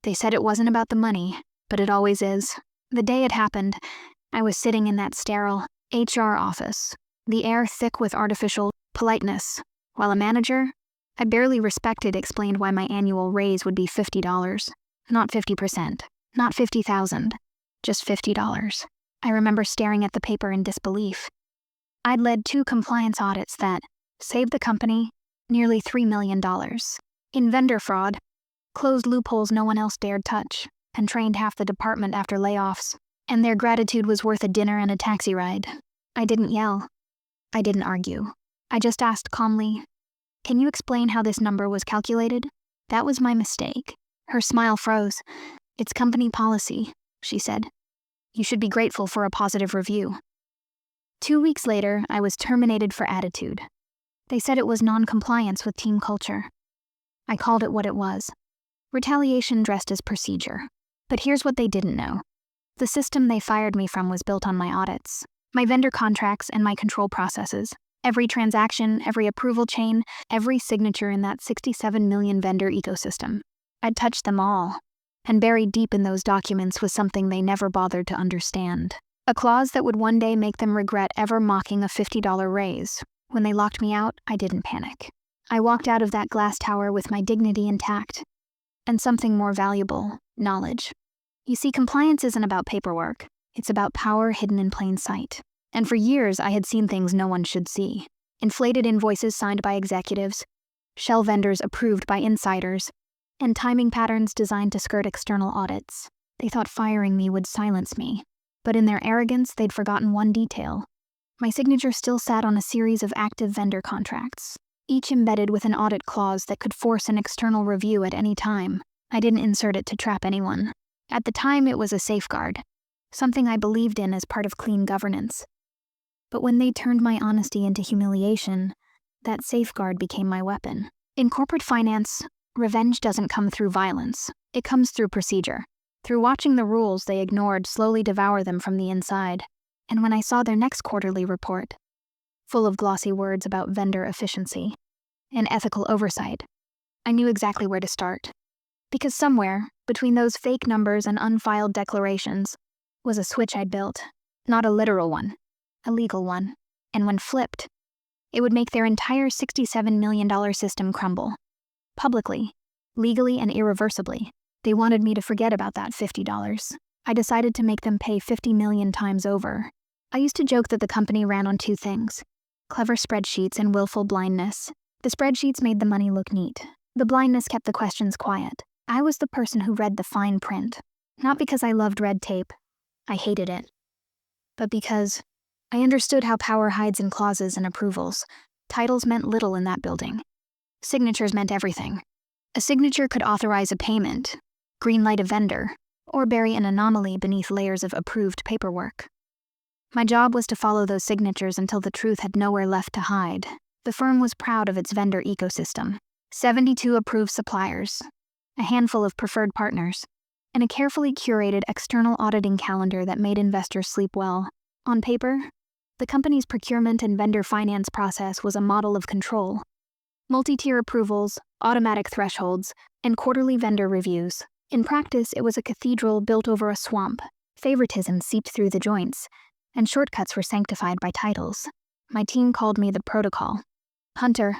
They said it wasn't about the money, but it always is. The day it happened, I was sitting in that sterile HR office, the air thick with artificial politeness, while a manager I barely respected explained why my annual raise would be $50, not 50%, not $50,000, just $50. I remember staring at the paper in disbelief. I'd led 2 compliance audits that saved the company nearly $3 million in vendor fraud, closed loopholes no one else dared touch, and trained half the department after layoffs, and their gratitude was worth a dinner and a taxi ride. I didn't yell. I didn't argue. I just asked calmly, "Can you explain how this number was calculated?" That was my mistake. Her smile froze. "It's company policy," she said. "You should be grateful for a positive review." 2 weeks later, I was terminated for attitude. They said it was non-compliance with team culture. I called it what it was. Retaliation dressed as procedure. But here's what they didn't know. The system they fired me from was built on my audits, my vendor contracts, and my control processes. Every transaction, every approval chain, every signature in that 67 million vendor ecosystem. I'd touched them all. And buried deep in those documents was something they never bothered to understand. A clause that would one day make them regret ever mocking a $50 raise. When they locked me out, I didn't panic. I walked out of that glass tower with my dignity intact. And something more valuable, knowledge. You see, compliance isn't about paperwork. It's about power hidden in plain sight. And for years, I had seen things no one should see. Inflated invoices signed by executives, shell vendors approved by insiders, and timing patterns designed to skirt external audits. They thought firing me would silence me. But in their arrogance, they'd forgotten one detail. My signature still sat on a series of active vendor contracts, each embedded with an audit clause that could force an external review at any time. I didn't insert it to trap anyone. At the time, it was a safeguard, something I believed in as part of clean governance. But when they turned my honesty into humiliation, that safeguard became my weapon. In corporate finance, revenge doesn't come through violence. It comes through procedure. Through watching the rules they ignored slowly devour them from the inside. And when I saw their next quarterly report, full of glossy words about vendor efficiency and ethical oversight, I knew exactly where to start. Because somewhere, between those fake numbers and unfiled declarations, was a switch I'd built. Not a literal one, a legal one. And when flipped, it would make their entire $67 million system crumble. Publicly, legally, and irreversibly. They wanted me to forget about that $50. I decided to make them pay 50 million times over. I used to joke that the company ran on 2 things: clever spreadsheets and willful blindness. The spreadsheets made the money look neat. The blindness kept the questions quiet. I was the person who read the fine print. Not because I loved red tape. I hated it. But because I understood how power hides in clauses and approvals. Titles meant little in that building. Signatures meant everything. A signature could authorize a payment, greenlight a vendor, or bury an anomaly beneath layers of approved paperwork. My job was to follow those signatures until the truth had nowhere left to hide. The firm was proud of its vendor ecosystem. 72 approved suppliers, a handful of preferred partners, and a carefully curated external auditing calendar that made investors sleep well. On paper, the company's procurement and vendor finance process was a model of control. Multi-tier approvals, automatic thresholds, and quarterly vendor reviews. In practice, it was a cathedral built over a swamp. Favoritism seeped through the joints, and shortcuts were sanctified by titles. My team called me the protocol. Hunter.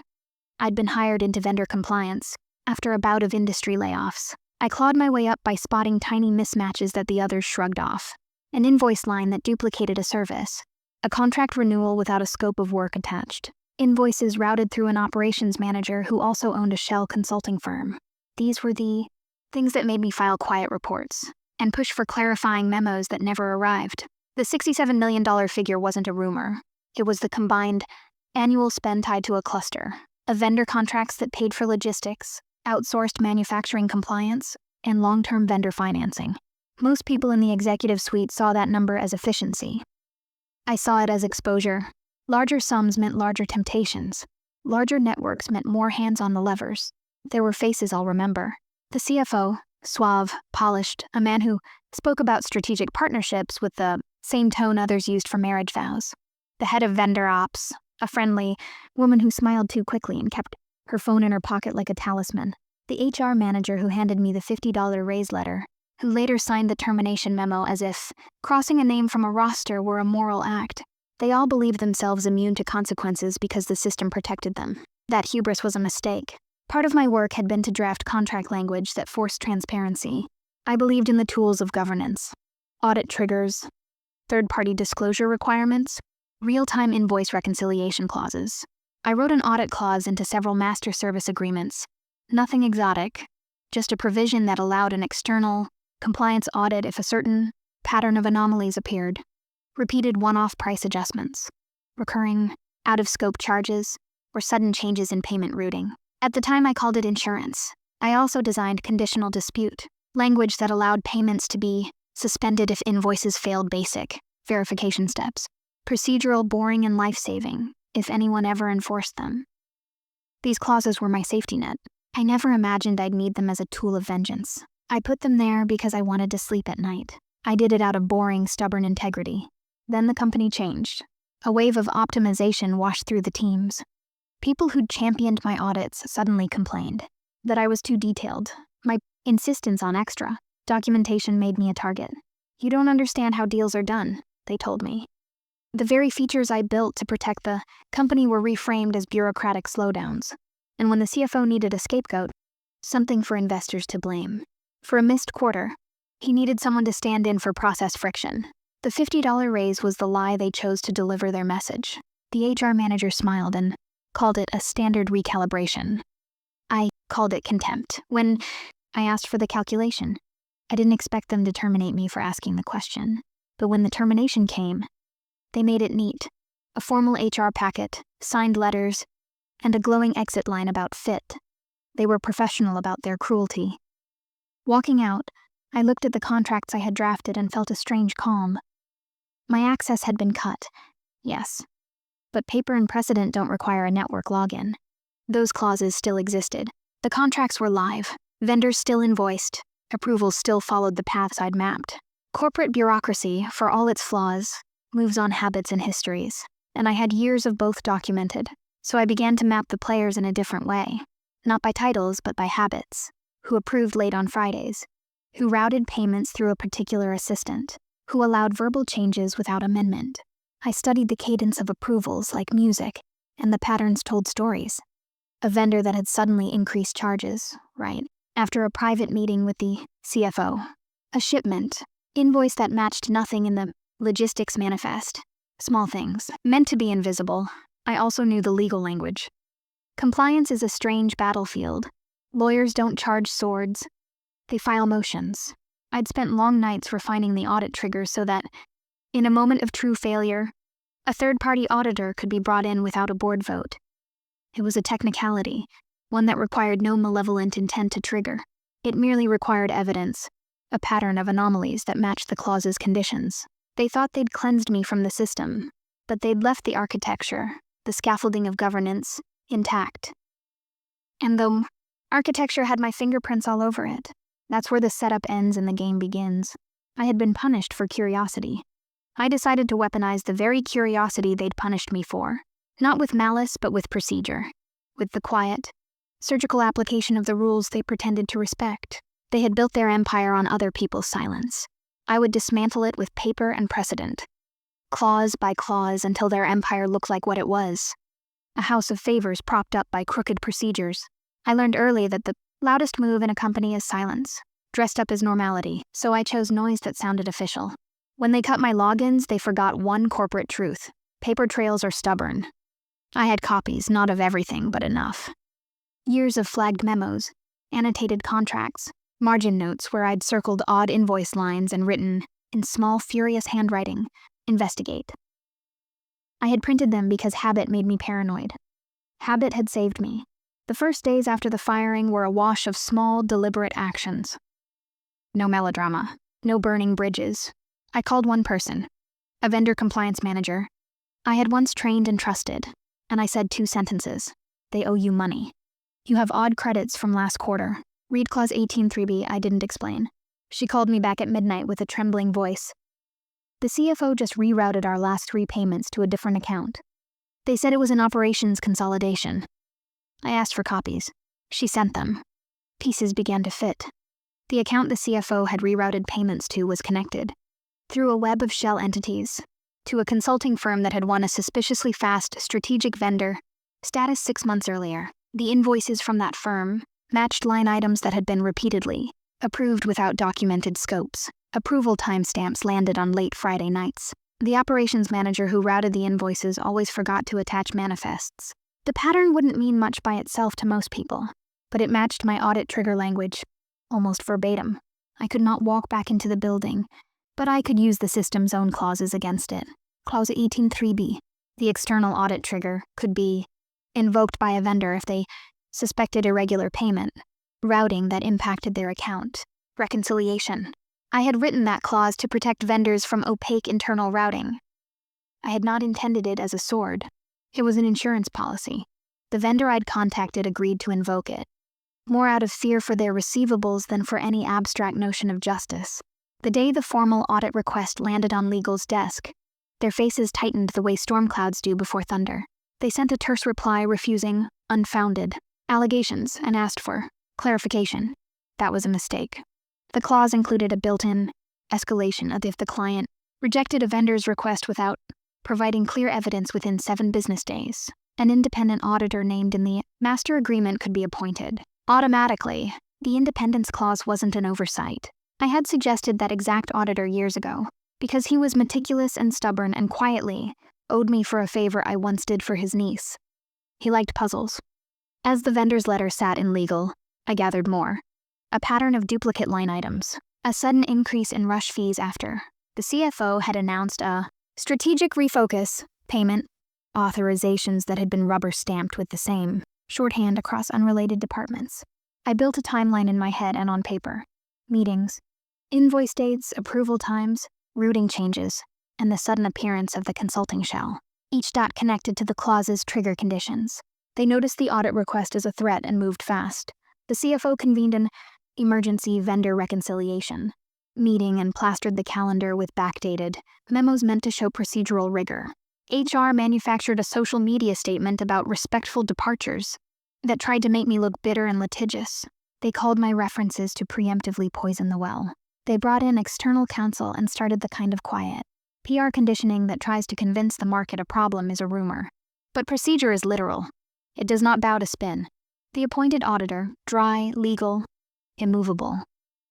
I'd been hired into vendor compliance after a bout of industry layoffs. I clawed my way up by spotting tiny mismatches that the others shrugged off. An invoice line that duplicated a service. A contract renewal without a scope of work attached. Invoices routed through an operations manager who also owned a shell consulting firm. These were the things that made me file quiet reports and push for clarifying memos that never arrived. The $67 million figure wasn't a rumor. It was the combined annual spend tied to a cluster of vendor contracts that paid for logistics, outsourced manufacturing compliance, and long-term vendor financing. Most people in the executive suite saw that number as efficiency. I saw it as exposure. Larger sums meant larger temptations. Larger networks meant more hands on the levers. There were faces I'll remember. The CFO, suave, polished, a man who spoke about strategic partnerships with the same tone others used for marriage vows. The head of vendor ops, a friendly woman who smiled too quickly and kept her phone in her pocket like a talisman. The HR manager who handed me the $50 raise letter, who later signed the termination memo as if crossing a name from a roster were a moral act. They all believed themselves immune to consequences because the system protected them. That hubris was a mistake. Part of my work had been to draft contract language that forced transparency. I believed in the tools of governance: audit triggers, third-party disclosure requirements, real-time invoice reconciliation clauses. I wrote an audit clause into several master service agreements. Nothing exotic, just a provision that allowed an external compliance audit if a certain pattern of anomalies appeared. Repeated one-off price adjustments, recurring out-of-scope charges, or sudden changes in payment routing. At the time, I called it insurance. I also designed conditional dispute, language that allowed payments to be suspended if invoices failed basic verification steps. Procedural, boring, and life-saving, if anyone ever enforced them. These clauses were my safety net. I never imagined I'd need them as a tool of vengeance. I put them there because I wanted to sleep at night. I did it out of boring, stubborn integrity. Then the company changed. A wave of optimization washed through the teams. People who'd championed my audits suddenly complained that I was too detailed. My insistence on extra documentation made me a target. "You don't understand how deals are done," they told me. The very features I built to protect the company were reframed as bureaucratic slowdowns. And when the CFO needed a scapegoat, something for investors to blame, for a missed quarter, he needed someone to stand in for process friction. The $50 raise was the lie they chose to deliver their message. The HR manager smiled and called it a standard recalibration. I called it contempt. When I asked for the calculation, I didn't expect them to terminate me for asking the question. But when the termination came, they made it neat. A formal HR packet, signed letters, and a glowing exit line about fit. They were professional about their cruelty. Walking out, I looked at the contracts I had drafted and felt a strange calm. My access had been cut, yes, but paper and precedent don't require a network login. Those clauses still existed. The contracts were live, vendors still invoiced, approvals still followed the paths I'd mapped. Corporate bureaucracy, for all its flaws, moves on habits and histories, and I had years of both documented, so I began to map the players in a different way, not by titles but by habits. Who approved late on Fridays, who routed payments through a particular assistant, who allowed verbal changes without amendment. I studied the cadence of approvals like music, and the patterns told stories. A vendor that had suddenly increased charges, right, after a private meeting with the CFO. A shipment, invoice that matched nothing in the logistics manifest. Small things, meant to be invisible. I also knew the legal language. Compliance is a strange battlefield. Lawyers don't charge swords. They file motions. I'd spent long nights refining the audit triggers so that, in a moment of true failure, a third-party auditor could be brought in without a board vote. It was a technicality, one that required no malevolent intent to trigger. It merely required evidence, a pattern of anomalies that matched the clause's conditions. They thought they'd cleansed me from the system, but they'd left the architecture, the scaffolding of governance, intact. And the architecture had my fingerprints all over it. That's where the setup ends and the game begins. I had been punished for curiosity. I decided to weaponize the very curiosity they'd punished me for. Not with malice, but with procedure. With the quiet, surgical application of the rules they pretended to respect. They had built their empire on other people's silence. I would dismantle it with paper and precedent, clause by clause until their empire looked like what it was. A house of favors propped up by crooked procedures. I learned early that the loudest move in a company is silence, dressed up as normality, so I chose noise that sounded official. When they cut my logins, they forgot one corporate truth. Paper trails are stubborn. I had copies, not of everything, but enough. Years of flagged memos, annotated contracts, margin notes where I'd circled odd invoice lines and written, in small, furious handwriting, "Investigate." I had printed them because habit made me paranoid. Habit had saved me. The first days after the firing were a wash of small, deliberate actions. No melodrama, no burning bridges. I called one person, a vendor compliance manager. I had once trained and trusted, and I said 2 sentences. They owe you money. You have odd credits from last quarter. Read clause 18.3b, I didn't explain. She called me back at midnight with a trembling voice. The CFO just rerouted our last 3 payments to a different account. They said it was an operations consolidation. I asked for copies. She sent them. Pieces began to fit. The account the CFO had rerouted payments to was connected, through a web of shell entities, to a consulting firm that had won a suspiciously fast strategic vendor status 6 months earlier. The invoices from that firm matched line items that had been repeatedly approved without documented scopes. Approval timestamps landed on late Friday nights. The operations manager who routed the invoices always forgot to attach manifests. The pattern wouldn't mean much by itself to most people, but it matched my audit trigger language, almost verbatim. I could not walk back into the building, but I could use the system's own clauses against it. Clause 18.3b. The external audit trigger could be invoked by a vendor if they suspected irregular payment, routing that impacted their account, reconciliation. I had written that clause to protect vendors from opaque internal routing. I had not intended it as a sword. It was an insurance policy. The vendor I'd contacted agreed to invoke it, more out of fear for their receivables than for any abstract notion of justice. The day the formal audit request landed on legal's desk, their faces tightened the way storm clouds do before thunder. They sent a terse reply refusing unfounded allegations and asked for clarification. That was a mistake. The clause included a built-in escalation if the client rejected a vendor's request without providing clear evidence within 7 business days. An independent auditor named in the master agreement could be appointed. Automatically, the independence clause wasn't an oversight. I had suggested that exact auditor years ago, because he was meticulous and stubborn and quietly owed me for a favor I once did for his niece. He liked puzzles. As the vendor's letter sat in legal, I gathered more. A pattern of duplicate line items, a sudden increase in rush fees after the CFO had announced a strategic refocus payment, authorizations that had been rubber-stamped with the same shorthand across unrelated departments. I built a timeline in my head and on paper. Meetings, invoice dates, approval times, routing changes, and the sudden appearance of the consulting shell. Each dot connected to the clause's trigger conditions. They noticed the audit request as a threat and moved fast. The CFO convened an emergency vendor reconciliation meeting and plastered the calendar with backdated memos meant to show procedural rigor. HR manufactured a social media statement about respectful departures that tried to make me look bitter and litigious. They called my references to preemptively poison the well. They brought in external counsel and started the kind of quiet PR conditioning that tries to convince the market a problem is a rumor. But procedure is literal. It does not bow to spin. The appointed auditor, dry, legal, immovable,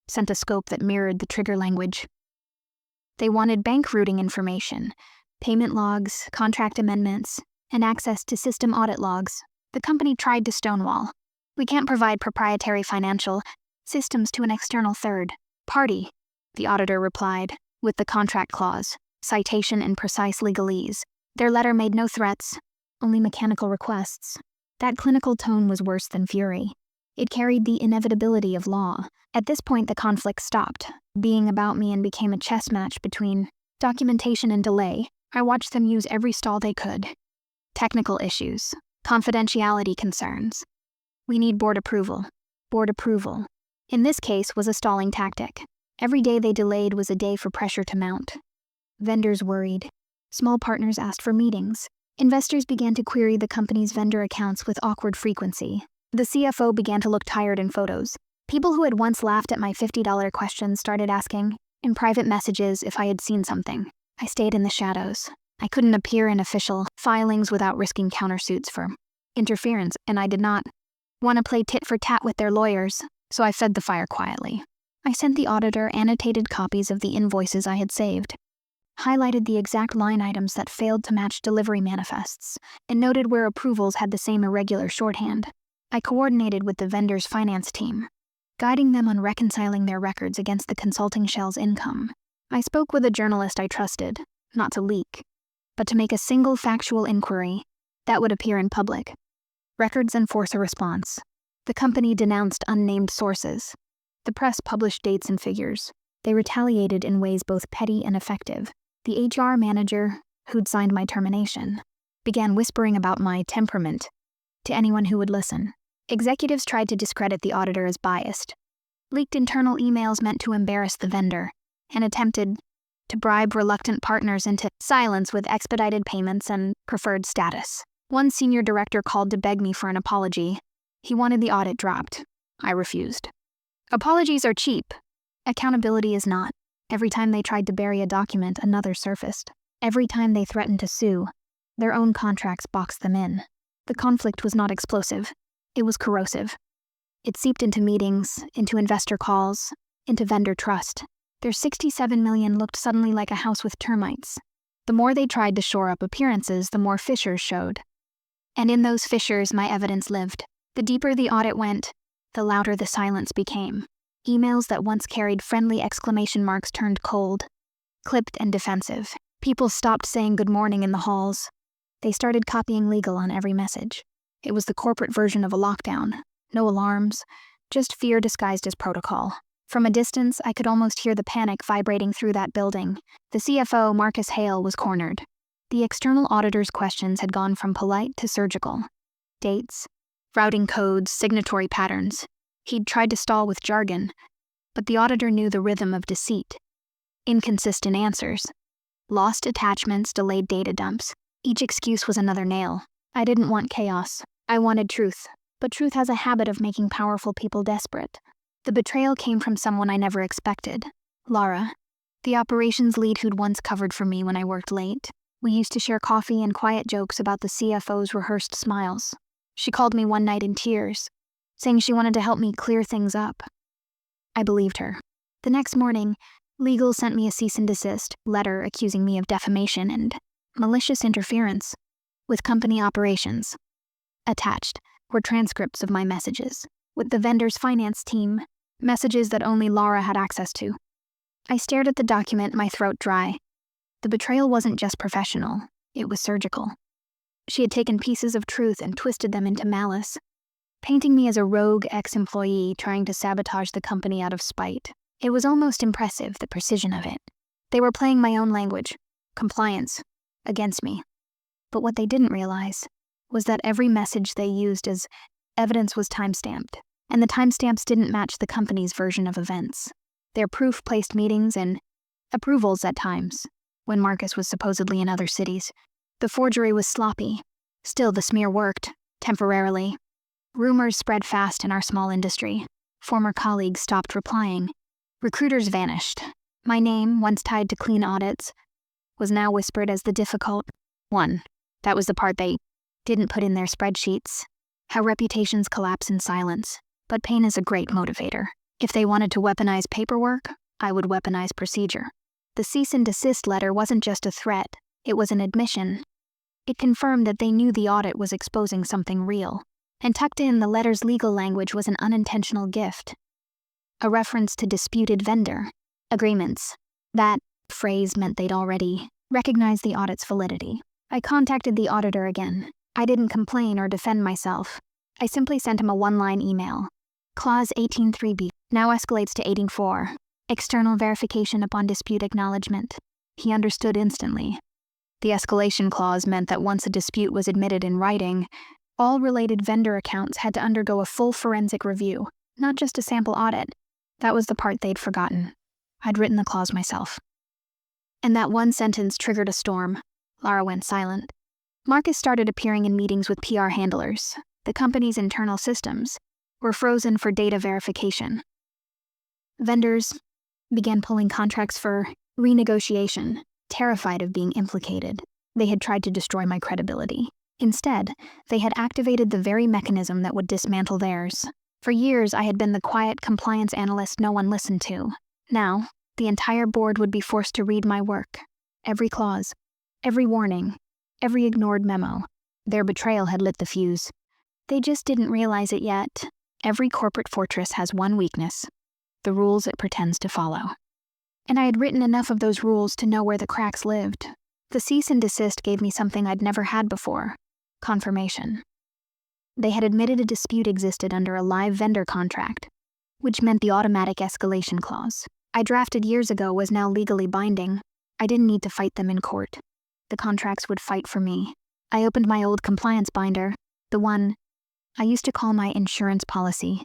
sent a scope that mirrored the trigger language. They wanted bank routing information, payment logs, contract amendments, and access to system audit logs. The company tried to stonewall. We can't provide proprietary financial systems to an external third party, the auditor replied, with the contract clause, citation in precise legalese. Their letter made no threats, only mechanical requests. That clinical tone was worse than fury. It carried the inevitability of law. At this point, the conflict stopped being about me and became a chess match between documentation and delay. I watched them use every stall they could. Technical issues, confidentiality concerns. We need board approval. Board approval, in this case, was a stalling tactic. Every day they delayed was a day for pressure to mount. Vendors worried. Small partners asked for meetings. Investors began to query the company's vendor accounts with awkward frequency. The CFO began to look tired in photos. People who had once laughed at my $50 questions started asking, in private messages, if I had seen something. I stayed in the shadows. I couldn't appear in official filings without risking countersuits for interference, and I did not want to play tit for tat with their lawyers, so I fed the fire quietly. I sent the auditor annotated copies of the invoices I had saved, highlighted the exact line items that failed to match delivery manifests, and noted where approvals had the same irregular shorthand. I coordinated with the vendor's finance team, guiding them on reconciling their records against the consulting shell's income. I spoke with a journalist I trusted, not to leak, but to make a single factual inquiry that would appear in public. Records and force a response. The company denounced unnamed sources. The press published dates and figures. They retaliated in ways both petty and effective. The HR manager, who'd signed my termination, began whispering about my temperament to anyone who would listen. Executives tried to discredit the auditor as biased, leaked internal emails meant to embarrass the vendor, and attempted to bribe reluctant partners into silence with expedited payments and preferred status. One senior director called to beg me for an apology. He wanted the audit dropped. I refused. Apologies are cheap. Accountability is not. Every time they tried to bury a document, another surfaced. Every time they threatened to sue, their own contracts boxed them in. The conflict was not explosive. It was corrosive. It seeped into meetings, into investor calls, into vendor trust. Their $67 million looked suddenly like a house with termites. The more they tried to shore up appearances, the more fissures showed. And in those fissures, my evidence lived. The deeper the audit went, the louder the silence became. Emails that once carried friendly exclamation marks turned cold, clipped and defensive. People stopped saying good morning in the halls. They started copying legal on every message. It was the corporate version of a lockdown. No alarms, just fear disguised as protocol. From a distance, I could almost hear the panic vibrating through that building. The CFO, Marcus Hale, was cornered. The external auditor's questions had gone from polite to surgical. Dates, routing codes, signatory patterns. He'd tried to stall with jargon, but the auditor knew the rhythm of deceit. Inconsistent answers. Lost attachments, delayed data dumps. Each excuse was another nail. I didn't want chaos. I wanted truth. But truth has a habit of making powerful people desperate. The betrayal came from someone I never expected. Laura, the operations lead who'd once covered for me when I worked late. We used to share coffee and quiet jokes about the CFO's rehearsed smiles. She called me one night in tears, saying she wanted to help me clear things up. I believed her. The next morning, legal sent me a cease and desist letter accusing me of defamation and malicious interference with company operations. Attached were transcripts of my messages with the vendor's finance team, messages that only Laura had access to. I stared at the document, my throat dry. The betrayal wasn't just professional, it was surgical. She had taken pieces of truth and twisted them into malice, painting me as a rogue ex-employee trying to sabotage the company out of spite. It was almost impressive, the precision of it. They were playing my own language, compliance, against me. But what they didn't realize was that every message they used as evidence was timestamped, and the timestamps didn't match the company's version of events. Their proof placed meetings and approvals at times, when Marcus was supposedly in other cities. The forgery was sloppy. Still, the smear worked, temporarily. Rumors spread fast in our small industry. Former colleagues stopped replying. Recruiters vanished. My name, once tied to clean audits, was now whispered as the difficult one. That was the part they didn't put in their spreadsheets. How reputations collapse in silence. But pain is a great motivator. If they wanted to weaponize paperwork, I would weaponize procedure. The cease and desist letter wasn't just a threat, it was an admission. It confirmed that they knew the audit was exposing something real. And tucked in the letter's legal language was an unintentional gift. A reference to disputed vendor agreements. That phrase meant they'd already recognized the audit's validity. I contacted the auditor again. I didn't complain or defend myself. I simply sent him a one-line email. Clause 18.3b now escalates to 18.4. External verification upon dispute acknowledgement. He understood instantly. The escalation clause meant that once a dispute was admitted in writing, all related vendor accounts had to undergo a full forensic review, not just a sample audit. That was the part they'd forgotten. I'd written the clause myself. And that one sentence triggered a storm. Lara went silent. Marcus started appearing in meetings with PR handlers. The company's internal systems were frozen for data verification. Vendors began pulling contracts for renegotiation, terrified of being implicated. They had tried to destroy my credibility. Instead, they had activated the very mechanism that would dismantle theirs. For years, I had been the quiet compliance analyst no one listened to. Now, the entire board would be forced to read my work. Every clause, every warning, every ignored memo. Their betrayal had lit the fuse. They just didn't realize it yet. Every corporate fortress has one weakness: the rules it pretends to follow. And I had written enough of those rules to know where the cracks lived. The cease and desist gave me something I'd never had before: confirmation. They had admitted a dispute existed under a live vendor contract, which meant the automatic escalation clause I drafted years ago was now legally binding. I didn't need to fight them in court. The contracts would fight for me. I opened my old compliance binder, the one I used to call my insurance policy,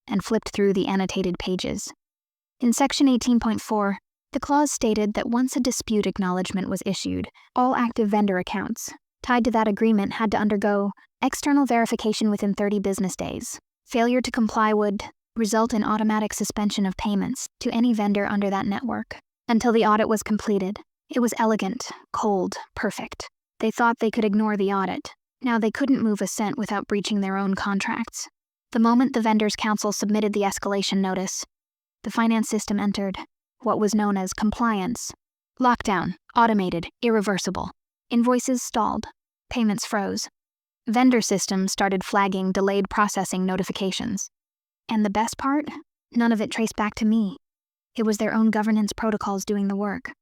and flipped through the annotated pages. In section 18.4, the clause stated that once a dispute acknowledgement was issued, all active vendor accounts tied to that agreement had to undergo external verification within 30 business days. Failure to comply would result in automatic suspension of payments to any vendor under that network until the audit was completed. It was elegant, cold, perfect. They thought they could ignore the audit. Now they couldn't move a cent without breaching their own contracts. The moment the vendors' council submitted the escalation notice, the finance system entered what was known as compliance. Lockdown, automated, irreversible. Invoices stalled. Payments froze. Vendor systems started flagging delayed processing notifications. And the best part? None of it traced back to me. It was their own governance protocols doing the work.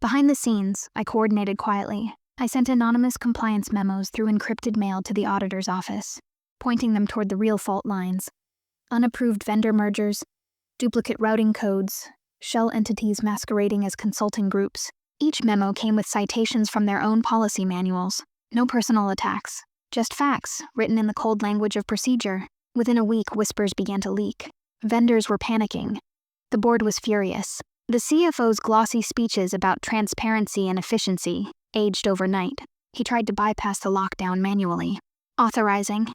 Behind the scenes, I coordinated quietly. I sent anonymous compliance memos through encrypted mail to the auditor's office, pointing them toward the real fault lines. Unapproved vendor mergers, duplicate routing codes, shell entities masquerading as consulting groups. Each memo came with citations from their own policy manuals. No personal attacks, just facts, written in the cold language of procedure. Within a week, whispers began to leak. Vendors were panicking. The board was furious. The CFO's glossy speeches about transparency and efficiency aged overnight. He tried to bypass the lockdown manually, authorizing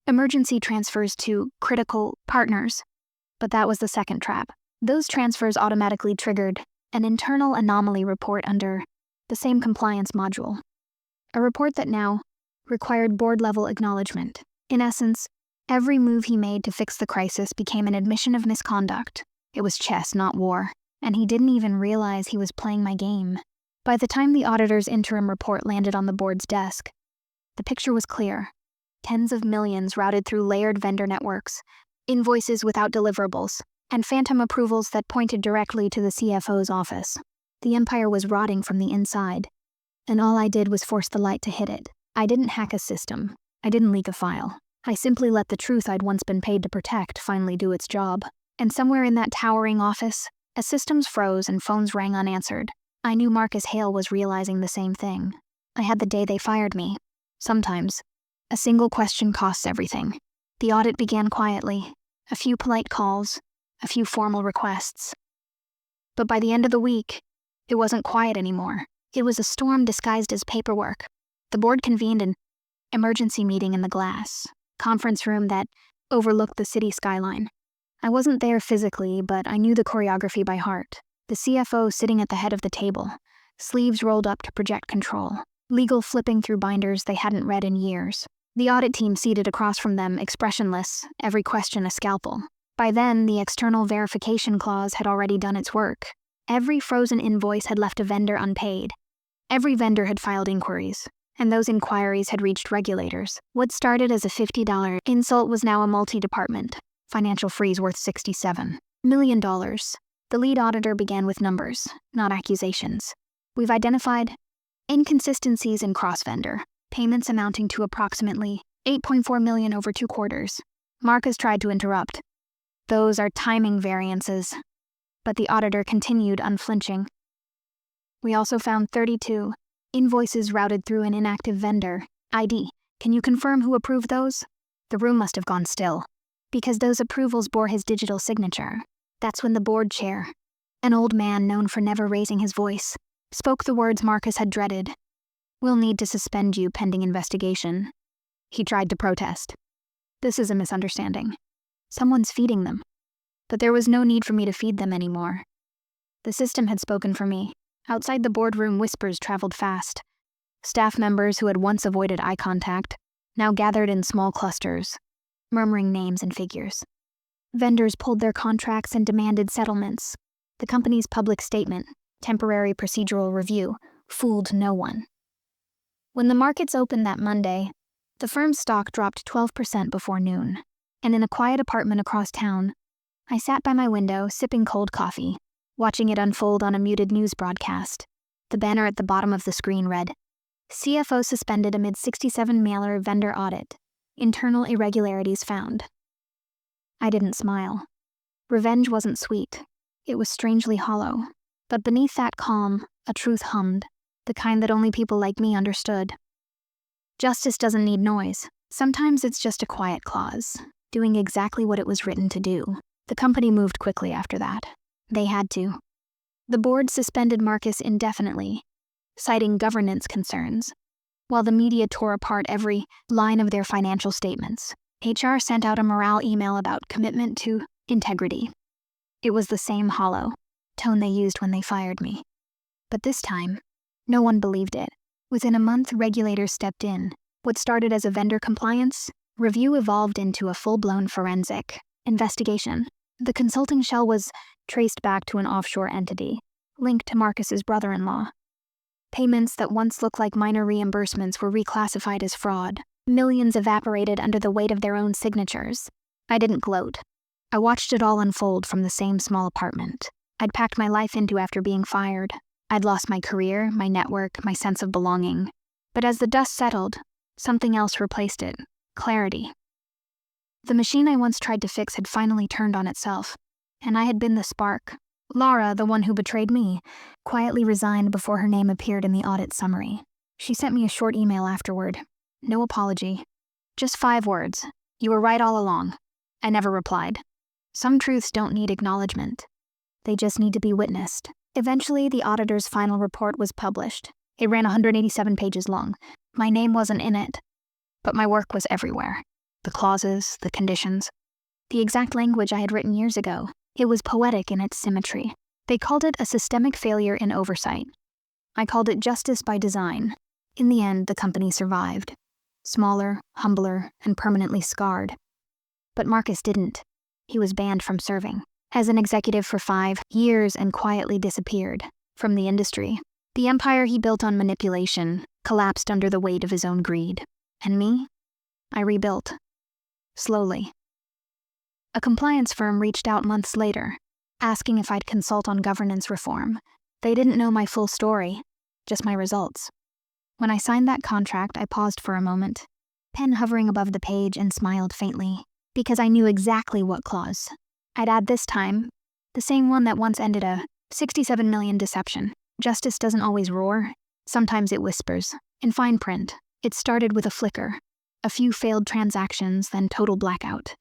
emergency transfers to critical partners. But that was the second trap. Those transfers automatically triggered an internal anomaly report under the same compliance module. A report that now required board-level acknowledgement. In essence, every move he made to fix the crisis became an admission of misconduct. It was chess, not war, and he didn't even realize he was playing my game. By the time the auditor's interim report landed on the board's desk, the picture was clear. Tens of millions routed through layered vendor networks, invoices without deliverables, and phantom approvals that pointed directly to the CFO's office. The empire was rotting from the inside, and all I did was force the light to hit it. I didn't hack a system. I didn't leak a file. I simply let the truth I'd once been paid to protect finally do its job. And somewhere in that towering office, as systems froze and phones rang unanswered, I knew Marcus Hale was realizing the same thing. I had the day they fired me. Sometimes, a single question costs everything. The audit began quietly. A few polite calls, a few formal requests. But by the end of the week, it wasn't quiet anymore. It was a storm disguised as paperwork. The board convened an emergency meeting in the glass conference room that overlooked the city skyline. I wasn't there physically, but I knew the choreography by heart. The CFO sitting at the head of the table, sleeves rolled up to project control, legal flipping through binders they hadn't read in years. The audit team seated across from them, expressionless, every question a scalpel. By then, the external verification clause had already done its work. Every frozen invoice had left a vendor unpaid. Every vendor had filed inquiries, and those inquiries had reached regulators. What started as a $50 insult was now a multi-department financial freeze worth $67 million. The lead auditor began with numbers, not accusations. We've identified inconsistencies in cross-vendor, payments amounting to approximately $8.4 million over 2 quarters. Marcus tried to interrupt. Those are timing variances. But the auditor continued unflinching. We also found 32 invoices routed through an inactive vendor ID. Can you confirm who approved those? The room must have gone still, because those approvals bore his digital signature. That's when the board chair, an old man known for never raising his voice, spoke the words Marcus had dreaded. We'll need to suspend you pending investigation. He tried to protest. This is a misunderstanding. Someone's feeding them. But there was no need for me to feed them anymore. The system had spoken for me. Outside the boardroom, whispers traveled fast. Staff members who had once avoided eye contact now gathered in small clusters, murmuring names and figures. Vendors pulled their contracts and demanded settlements. The company's public statement, temporary procedural review, fooled no one. When the markets opened that Monday, the firm's stock dropped 12% before noon, and in a quiet apartment across town, I sat by my window sipping cold coffee, watching it unfold on a muted news broadcast. The banner at the bottom of the screen read, CFO suspended amid 67 mailer vendor audit. Internal irregularities found. I didn't smile. Revenge wasn't sweet. It was strangely hollow. But beneath that calm, a truth hummed, the kind that only people like me understood. Justice doesn't need noise. Sometimes it's just a quiet clause, doing exactly what it was written to do. The company moved quickly after that. They had to. The board suspended Marcus indefinitely, citing governance concerns, while the media tore apart every line of their financial statements. HR sent out a morale email about commitment to integrity. It was the same hollow tone they used when they fired me. But this time, no one believed it. Within a month, regulators stepped in. What started as a vendor compliance review evolved into a full-blown forensic investigation. The consulting shell was traced back to an offshore entity, linked to Marcus's brother-in-law. Payments that once looked like minor reimbursements were reclassified as fraud. Millions evaporated under the weight of their own signatures. I didn't gloat. I watched it all unfold from the same small apartment I'd packed my life into after being fired. I'd lost my career, my network, my sense of belonging. But as the dust settled, something else replaced it: clarity. The machine I once tried to fix had finally turned on itself, and I had been the spark. Laura, the one who betrayed me, quietly resigned before her name appeared in the audit summary. She sent me a short email afterward. No apology. Just 5 words. "You were right all along." I never replied. Some truths don't need acknowledgement. They just need to be witnessed. Eventually, the auditor's final report was published. It ran 187 pages long. My name wasn't in it, but my work was everywhere. The clauses, the conditions, the exact language I had written years ago. It was poetic in its symmetry. They called it a systemic failure in oversight. I called it justice by design. In the end, the company survived. Smaller, humbler, and permanently scarred. But Marcus didn't. He was banned from serving as an executive for 5 years and quietly disappeared from the industry. The empire he built on manipulation collapsed under the weight of his own greed. And me? I rebuilt. Slowly. A compliance firm reached out months later, asking if I'd consult on governance reform. They didn't know my full story, just my results. When I signed that contract, I paused for a moment, pen hovering above the page, and smiled faintly, because I knew exactly what clause I'd add this time, the same one that once ended a 67 million deception. Justice doesn't always roar. Sometimes it whispers. In fine print, it started with a flicker, a few failed transactions, then total blackout.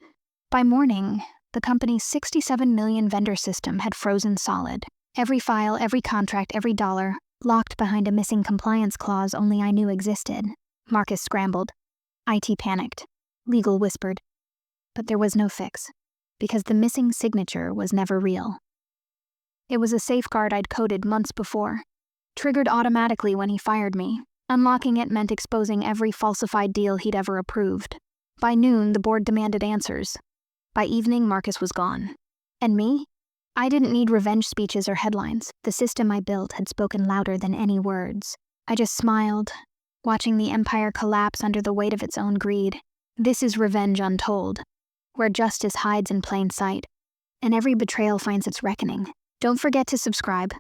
By morning, the company's 67 million vendor system had frozen solid. Every file, every contract, every dollar, locked behind a missing compliance clause only I knew existed. Marcus scrambled. IT panicked. Legal whispered. But there was no fix, because the missing signature was never real. It was a safeguard I'd coded months before, triggered automatically when he fired me. Unlocking it meant exposing every falsified deal he'd ever approved. By noon, the board demanded answers. By evening, Marcus was gone. And me? I didn't need revenge speeches or headlines. The system I built had spoken louder than any words. I just smiled, watching the empire collapse under the weight of its own greed. This is revenge untold, where justice hides in plain sight, and every betrayal finds its reckoning. Don't forget to subscribe.